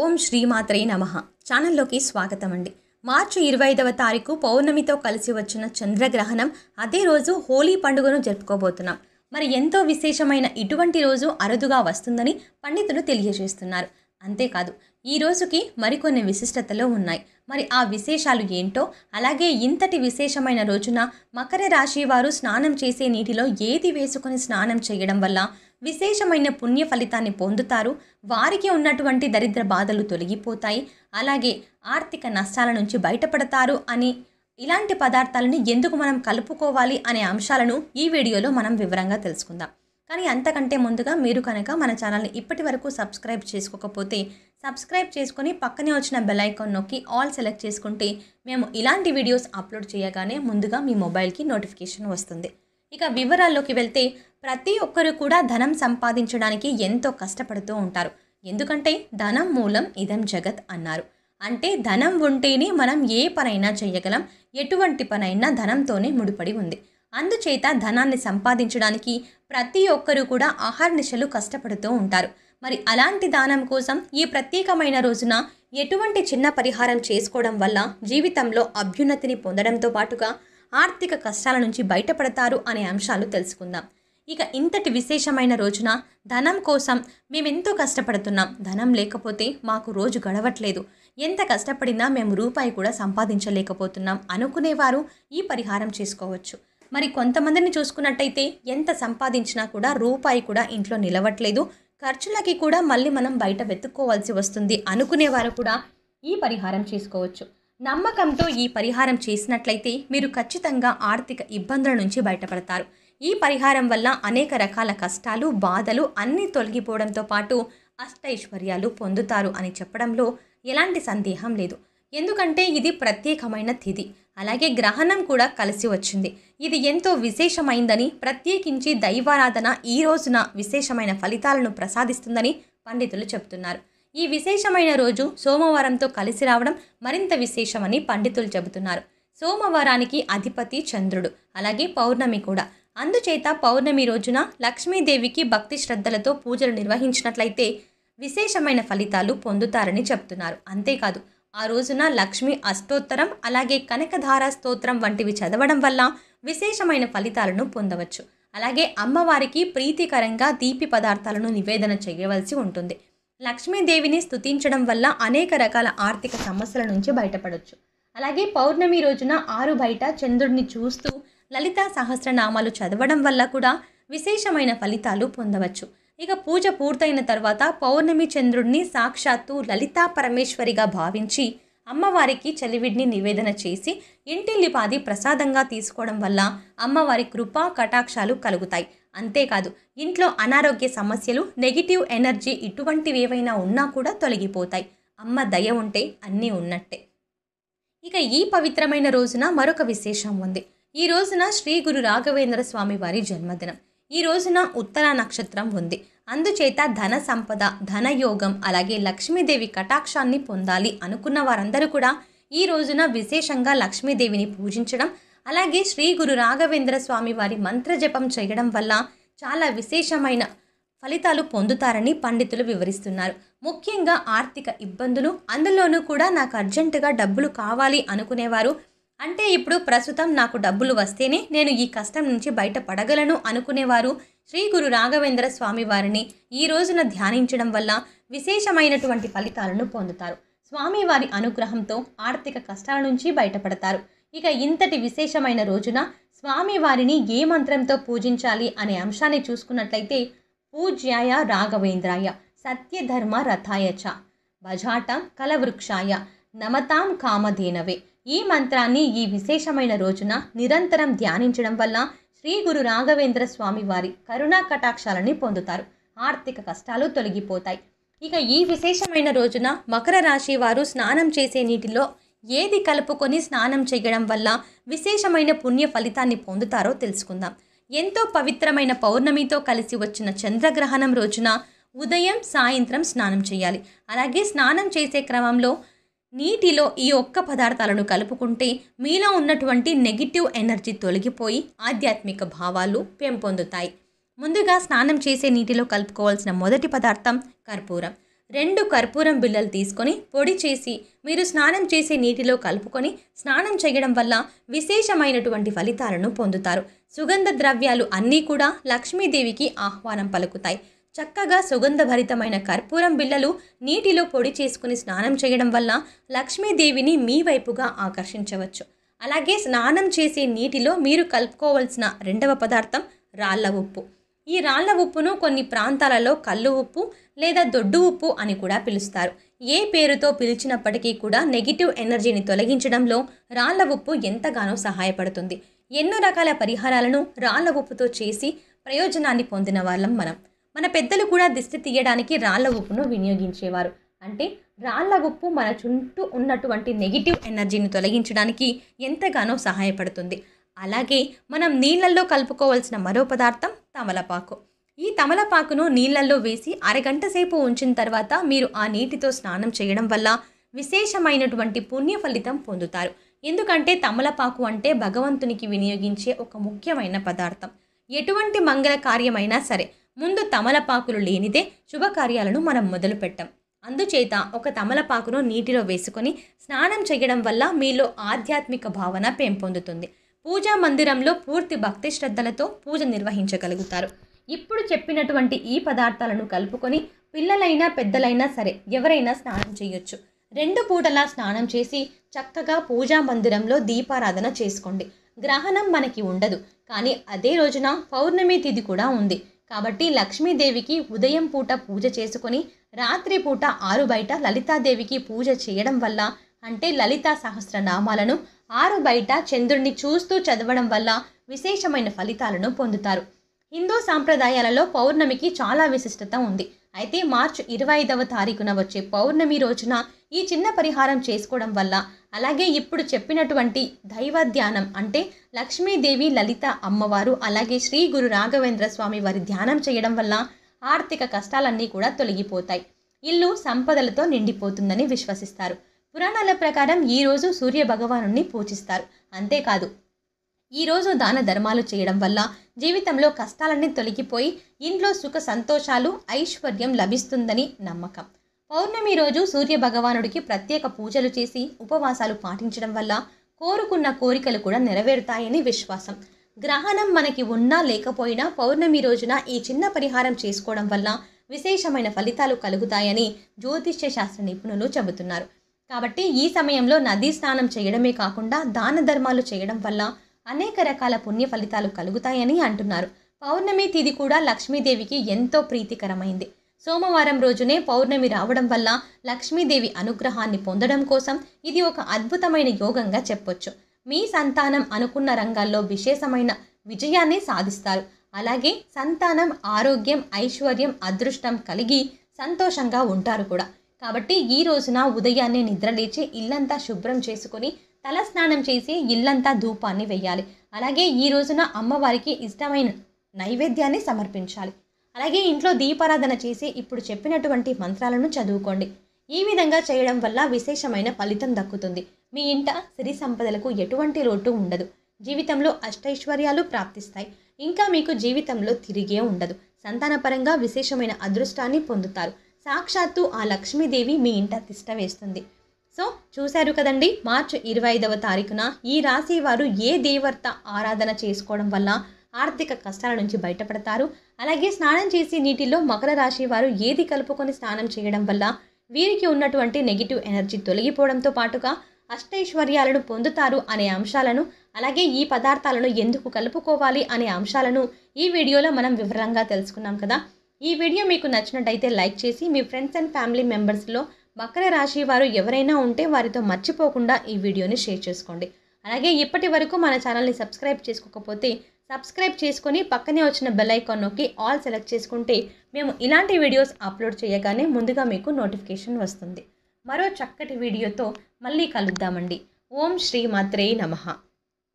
ఓం శ్రీమాత్రే నమః ఛానల్లోకి స్వాగతం అండి. మార్చి 25వ తారీఖు పౌర్ణమితో కలిసి వచ్చిన చంద్రగ్రహణం. అదే రోజు హోలీ పండుగను జరుపుకోబోతున్నాం. మరి ఎంతో విశేషమైన ఇటువంటి రోజు అరుదుగా వస్తుందని పండితులు తెలియజేస్తున్నారు. అంతేకాదు ఈ రోజుకి మరికొన్ని విశిష్టతలు ఉన్నాయి. మరి ఆ విశేషాలు ఏంటో, అలాగే ఇంతటి విశేషమైన రోజున మకర రాశి వారు స్నానం చేసే నీటిలో ఏది వేసుకొని స్నానం చేయడం వల్ల విశేషమైన పుణ్య ఫలితాన్ని పొందుతారు, వారికి ఉన్నటువంటి దరిద్ర బాధలు తొలగిపోతాయి, అలాగే ఆర్థిక నష్టాల నుంచి బయటపడతారు అని, ఇలాంటి పదార్థాలను ఎందుకు మనం కలుపుకోవాలి అనే అంశాలను ఈ వీడియోలో మనం వివరంగా తెలుసుకుందాం. కానీ అంతకంటే ముందుగా మీరు కనుక మన ఛానల్ని ఇప్పటి వరకు సబ్స్క్రైబ్ చేసుకోకపోతే సబ్స్క్రైబ్ చేసుకొని పక్కనే వచ్చిన బెల్ ఐకాన్ నొక్కి ఆల్ సెలెక్ట్ చేసుకుంటే మేము ఇలాంటి వీడియోస్ అప్లోడ్ చేయగానే ముందుగా మీ మొబైల్కి నోటిఫికేషన్ వస్తుంది. ఇక వివరాల్లోకి వెళ్తే ప్రతి ఒక్కరు కూడా ధనం సంపాదించడానికి ఎంతో కష్టపడుతూ ఉంటారు. ఎందుకంటే ధనం మూలం ఇదం జగత్ అన్నారు. అంటే ధనం ఉంటేనే మనం ఏ పనైనా చేయగలం, ఎటువంటి పనైనా ధనంతోనే ముడిపడి ఉంది. అందుచేత ధనాన్ని సంపాదించడానికి ప్రతి ఒక్కరూ కూడా అహర్నిశలు కష్టపడుతూ ఉంటారు. మరి అలాంటి దానం కోసం ఈ ప్రత్యేకమైన రోజున ఎటువంటి చిన్న పరిహారం చేసుకోవడం వల్ల జీవితంలో అభ్యున్నతిని పొందడంతో పాటుగా ఆర్థిక కష్టాల నుంచి బయటపడతారు అనే అంశాలు తెలుసుకుందాం. ఇక ఇంతటి విశేషమైన రోజున ధనం కోసం మేమెంతో కష్టపడుతున్నాం, ధనం లేకపోతే మాకు రోజు గడవట్లేదు, ఎంత కష్టపడినా మేము రూపాయి కూడా సంపాదించలేకపోతున్నాం అనుకునేవారు ఈ పరిహారం చేసుకోవచ్చు. మరి కొంతమందిని చూసుకున్నట్టయితే ఎంత సంపాదించినా కూడా రూపాయి కూడా ఇంట్లో నిలవట్లేదు, ఖర్చులకి కూడా మళ్ళీ మనం బయట వెతుక్కోవాల్సి వస్తుంది అనుకునేవారు కూడా ఈ పరిహారం చేసుకోవచ్చు. నమ్మకంతో ఈ పరిహారం చేసినట్లయితే మీరు ఖచ్చితంగా ఆర్థిక ఇబ్బందుల నుంచి బయటపడతారు. ఈ పరిహారం వల్ల అనేక రకాల కష్టాలు, బాధలు అన్నీ తొలగిపోవడంతో పాటు అష్టైశ్వర్యాలు పొందుతారు అని చెప్పడంలో ఎలాంటి సందేహం లేదు. ఎందుకంటే ఇది ప్రత్యేకమైన తిథి, అలాగే గ్రహణం కూడా కలిసి వచ్చింది. ఇది ఎంతో విశేషమైందని, ప్రత్యేకించి దైవారాధన ఈ రోజున విశేషమైన ఫలితాలను ప్రసాదిస్తుందని పండితులు చెబుతున్నారు. ఈ విశేషమైన రోజు సోమవారంతో కలిసి రావడం మరింత విశేషమని పండితులు చెబుతున్నారు. సోమవారానికి అధిపతి చంద్రుడు, అలాగే పౌర్ణమి కూడా. అందుచేత పౌర్ణమి రోజున లక్ష్మీదేవికి భక్తి శ్రద్ధలతో పూజలు నిర్వహించినట్లయితే విశేషమైన ఫలితాలు పొందుతారని చెప్తున్నారు. అంతేకాదు ఆ రోజున లక్ష్మీ అష్టోత్తరం, అలాగే కనకధార స్తోత్రం వంటివి చదవడం వల్ల విశేషమైన ఫలితాలను పొందవచ్చు. అలాగే అమ్మవారికి ప్రీతికరంగా తీపి పదార్థాలను నివేదన చేయవలసి ఉంటుంది. లక్ష్మీదేవిని స్తుతించడం వల్ల అనేక రకాల ఆర్థిక సమస్యల నుంచి బయటపడవచ్చు. అలాగే పౌర్ణమి రోజున ఆరు బయట చంద్రుడిని చూస్తూ లలితా సహస్రనామాలు చదవడం వల్ల కూడా విశేషమైన ఫలితాలు పొందవచ్చు. ఇక పూజ పూర్తయిన తర్వాత పౌర్ణమి చంద్రుడిని సాక్షాత్తు లలితా పరమేశ్వరిగా భావించి అమ్మవారికి చలివిడిని నివేదన చేసి ఇంటిల్లిపాది ప్రసాదంగా తీసుకోవడం వల్ల అమ్మవారి కృపా కటాక్షాలు కలుగుతాయి. అంతేకాదు ఇంట్లో అనారోగ్య సమస్యలు, నెగిటివ్ ఎనర్జీ ఇటువంటివి ఏవైనా ఉన్నా కూడా తొలగిపోతాయి. అమ్మ దయ ఉంటే అన్నీ ఉన్నట్టే. ఇక ఈ పవిత్రమైన రోజున మరొక విశేషం ఉంది. ఈ రోజున శ్రీ గురు రాఘవేంద్ర స్వామి వారి జన్మదినం. ఈ రోజున ఉత్తర నక్షత్రం ఉంది. అందుచేత ధన సంపద, ధనయోగం, అలాగే లక్ష్మీదేవి కటాక్షాన్ని పొందాలి అనుకున్న వారందరూ కూడా ఈ రోజున విశేషంగా లక్ష్మీదేవిని పూజించడం, అలాగే శ్రీ గురు రాఘవేంద్ర స్వామి వారి మంత్రజపం చేయడం వల్ల చాలా విశేషమైన ఫలితాలు పొందుతారని పండితులు వివరిస్తున్నారు. ముఖ్యంగా ఆర్థిక ఇబ్బందులు, అందులోనూ కూడా నాకు అర్జెంటుగా డబ్బులు కావాలి అనుకునేవారు, అంటే ఇప్పుడు ప్రస్తుతం నాకు డబ్బులు వస్తేనే నేను ఈ కష్టం నుంచి బయటపడగలను అనుకునేవారు శ్రీ గురు రాఘవేంద్ర స్వామి వారిని ఈ రోజున ధ్యానించడం వల్ల విశేషమైనటువంటి ఫలితాలను పొందుతారు. స్వామివారి అనుగ్రహంతో ఆర్థిక కష్టాల నుంచి బయటపడతారు. ఇక ఇంతటి విశేషమైన రోజున స్వామివారిని ఏ మంత్రంతో పూజించాలి అనే అంశాన్ని చూసుకున్నట్లయితే పూజ్యాయ రాఘవేంద్రాయ సత్యధర్మ రథాయ చ భజాటం కలవృక్షాయ నమతాం కామధేనవే, ఈ మంత్రాన్ని ఈ విశేషమైన రోజున నిరంతరం ధ్యానించడం వల్ల శ్రీ గురు రాఘవేంద్ర స్వామి వారి కరుణా కటాక్షాలని పొందుతారు. ఆర్థిక కష్టాలు తొలగిపోతాయి. ఇక ఈ విశేషమైన రోజున మకర రాశి వారు స్నానం చేసే నీటిలో ఏది కలుపుకొని స్నానం చేయడం వల్ల విశేషమైన పుణ్య ఫలితాన్ని పొందుతారో తెలుసుకుందాం. ఎంతో పవిత్రమైన పౌర్ణమితో కలిసి వచ్చిన చంద్రగ్రహణం రోజున ఉదయం, సాయంత్రం స్నానం చేయాలి. అలాగే స్నానం చేసే క్రమంలో నీటిలో ఈ ఒక్క పదార్థాలను కలుపుకుంటే మీలో ఉన్నటువంటి నెగిటివ్ ఎనర్జీ తొలగిపోయి ఆధ్యాత్మిక భావాలు పెంపొందుతాయి. ముందుగా స్నానం చేసే నీటిలో కలుపుకోవాల్సిన మొదటి పదార్థం కర్పూరం. 2 కర్పూరం బిళ్ళలు తీసుకొని పొడి చేసి మీరు స్నానం చేసే నీటిలో కలుపుకొని స్నానం చేయడం వల్ల విశేషమైనటువంటి ఫలితాలను పొందుతారు. సుగంధ ద్రవ్యాలు అన్నీ కూడా లక్ష్మీదేవికి ఆహ్వానం పలుకుతాయి. చక్కగా సుగంధభరితమైన కర్పూరం బిళ్ళలు నీటిలో పొడి చేసుకుని స్నానం చేయడం వల్ల లక్ష్మీదేవిని మీ వైపుగా ఆకర్షించవచ్చు. అలాగే స్నానం చేసే నీటిలో మీరు కలుపుకోవాల్సిన రెండవ పదార్థం రాళ్ళ ఉప్పు. ఈ రాళ్ళ ఉప్పును కొన్ని ప్రాంతాలలో కల్లు ఉప్పు లేదా దొడ్డు ఉప్పు అని కూడా పిలుస్తారు. ఏ పేరుతో పిలిచినప్పటికీ కూడా నెగిటివ్ ఎనర్జీని తొలగించడంలో రాళ్ళ ఉప్పు ఎంతగానో సహాయపడుతుంది. ఎన్నో రకాల పరిహారాలను రాళ్ళ ఉప్పుతో చేసి ప్రయోజనాన్ని పొందిన వాళ్ళం మనం. మన పెద్దలు కూడా దిష్టి తీయడానికి రాళ్ళ ఉప్పును వినియోగించేవారు. అంటే రాళ్ళ ఉప్పు మన చుట్టూ ఉన్నటువంటి నెగిటివ్ ఎనర్జీని తొలగించడానికి ఎంతగానో సహాయపడుతుంది. అలాగే మనం నీళ్ళల్లో కలుపుకోవాల్సిన మరో పదార్థం తమలపాకు. ఈ తమలపాకును నీళ్ళల్లో వేసి అరగంట సేపు ఉంచిన తర్వాత మీరు ఆ నీటితో స్నానం చేయడం వల్ల విశేషమైనటువంటి పుణ్య ఫలితం పొందుతారు. ఎందుకంటే తమలపాకు అంటే భగవంతునికి వినియోగించే ఒక ముఖ్యమైన పదార్థం. ఎటువంటి మంగళ కార్యమైనా సరే ముందు తమలపాకులు లేనిదే శుభకార్యాలను మనం మొదలు పెట్టాం. అందుచేత ఒక తమలపాకును నీటిలో వేసుకొని స్నానం చేయడం వల్ల మీలో ఆధ్యాత్మిక భావన పెంపొందుతుంది. పూజా మందిరంలో పూర్తి భక్తి శ్రద్ధలతో పూజ నిర్వహించగలుగుతారు. ఇప్పుడు చెప్పినటువంటి ఈ పదార్థాలను కలుపుకొని పిల్లలైనా పెద్దలైనా సరే ఎవరైనా స్నానం చేయొచ్చు. 2 పూటలా స్నానం చేసి చక్కగా పూజా మందిరంలో దీపారాధన చేసుకోండి. గ్రహణం మనకి ఉండదు, కానీ అదే రోజున పౌర్ణమి తిథి కూడా ఉంది. కాబట్టి లక్ష్మీదేవికి ఉదయం పూట పూజ చేసుకొని రాత్రి పూట ఆరుబయట లలితాదేవికి పూజ చేయడం వల్ల, అంటే లలితా సహస్రనామాలను ఆరుబయట చంద్రుడిని చూస్తూ చదవడం వల్ల విశేషమైన ఫలితాలను పొందుతారు. హిందూ సాంప్రదాయాలలో పౌర్ణమికి చాలా విశిష్టత ఉంది. అయితే మార్చి 25వ తారీఖున వచ్చే పౌర్ణమి రోజున ఈ చిన్న పరిహారం చేసుకోవడం వల్ల, అలాగే ఇప్పుడు చెప్పినటువంటి దైవ ధ్యానం అంటే లక్ష్మీదేవి లలిత అమ్మవారు అలాగే శ్రీ గురు రాఘవేంద్ర స్వామి వారి ధ్యానం చేయడం వల్ల ఆర్థిక కష్టాలన్నీ కూడా తొలగిపోతాయి. ఇల్లు సంపదలతో నిండిపోతుందని విశ్వసిస్తారు. పురాణాల ప్రకారం ఈరోజు సూర్య భగవానుని పూజిస్తారు. అంతేకాదు ఈరోజు దాన ధర్మాలు చేయడం వల్ల జీవితంలో కష్టాలన్నీ తొలగిపోయి ఇంట్లో సుఖ సంతోషాలు ఐశ్వర్యం లభిస్తుందని నమ్మకం. పౌర్ణమి రోజు సూర్య భగవానుడికి ప్రత్యేక పూజలు చేసి ఉపవాసాలు పాటించడం వల్ల కోరుకున్న కోరికలు కూడా నెరవేరుతాయని విశ్వాసం. గ్రహణం మనకి ఉన్నా లేకపోయినా పౌర్ణమి రోజున ఈ చిన్న పరిహారం చేసుకోవడం వల్ల విశేషమైన ఫలితాలు కలుగుతాయని జ్యోతిష్య శాస్త్ర నిపుణులు చెబుతున్నారు. కాబట్టి ఈ సమయంలో నదీ స్నానం చేయడమే కాకుండా దాన ధర్మాలు చేయడం వల్ల అనేక రకాల పుణ్య ఫలితాలు కలుగుతాయని అంటున్నారు. పౌర్ణమి తిథి కూడా లక్ష్మీదేవికి ఎంతో ప్రీతికరమైంది. సోమవారం రోజునే పౌర్ణమి రావడం వల్ల లక్ష్మీదేవి అనుగ్రహాన్ని పొందడం కోసం ఇది ఒక అద్భుతమైన యోగంగా చెప్పొచ్చు. మీ సంతానం అనుకున్న రంగాల్లో విశేషమైన విజయాన్ని సాధిస్తారు. అలాగే సంతానం ఆరోగ్యం ఐశ్వర్యం అదృష్టం కలిగి సంతోషంగా ఉంటారు కూడా. కాబట్టి ఈ రోజున ఉదయాన్నే నిద్రలేచి ఇల్లంతా శుభ్రం చేసుకొని తల స్నానం చేసి ఇల్లంతా ధూపాన్ని వేయాలి. అలాగే ఈ రోజున అమ్మవారికి ఇష్టమైన నైవేద్యాన్ని సమర్పించాలి. అలాగే ఇంట్లో దీపారాధన చేసి ఇప్పుడు చెప్పినటువంటి మంత్రాలను చదువుకోండి. ఈ విధంగా చేయడం వల్ల విశేషమైన ఫలితం దక్కుతుంది. మీ ఇంట సిరి సంపదలకు ఎటువంటి లోటు ఉండదు. జీవితంలో అష్టైశ్వర్యాలు ప్రాప్తిస్తాయి. ఇంకా మీకు జీవితంలో తిరిగే ఉండదు. సంతానపరంగా విశేషమైన అదృష్టాన్ని పొందుతారు. సాక్షాత్తు ఆ లక్ష్మీదేవి మీ ఇంట తిష్ట వేస్తుంది. సో చూశారు కదండి, మార్చి 25వ తారీఖున ఈ రాశి వారు ఏ దేవత ఆరాధన చేసుకోవడం వల్ల ఆర్థిక కష్టాల నుంచి బయటపడతారు. అలాగే స్నానం చేసి నీటిలో మకర రాశి వారు ఏది కలుపుకొని స్నానం చేయడం వల్ల వీరికి ఉన్నటువంటి నెగిటివ్ ఎనర్జీ తొలగిపోవడంతో పాటుగా అష్టైశ్వర్యాలను పొందుతారు అనే అంశాలను, అలాగే ఈ పదార్థాలను ఎందుకు కలుపుకోవాలి అనే అంశాలను ఈ వీడియోలో మనం వివరంగా తెలుసుకున్నాం కదా. ఈ వీడియో మీకు నచ్చినట్టయితే లైక్ చేసి మీ ఫ్రెండ్స్ అండ్ ఫ్యామిలీ మెంబర్స్లో మకర రాశి వారు ఎవరైనా ఉంటే వారితో మర్చిపోకుండా ఈ వీడియోని షేర్ చేసుకోండి. అలాగే ఇప్పటి వరకు మన ఛానల్ని సబ్స్క్రైబ్ చేసుకోకపోతే సబ్స్క్రైబ్ చేసుకొని పక్కనే వచ్చిన బెల్ ఐకాన్ నొక్కి ఆల్ సెలెక్ట్ చేసుకుంటే మేము ఇలాంటి వీడియోస్ అప్లోడ్ చేయగానే ముందుగా మీకు నోటిఫికేషన్ వస్తుంది. మరో చక్కటి వీడియోతో మళ్ళీ కలుద్దామండి. ఓం శ్రీ మాత్రే నమః.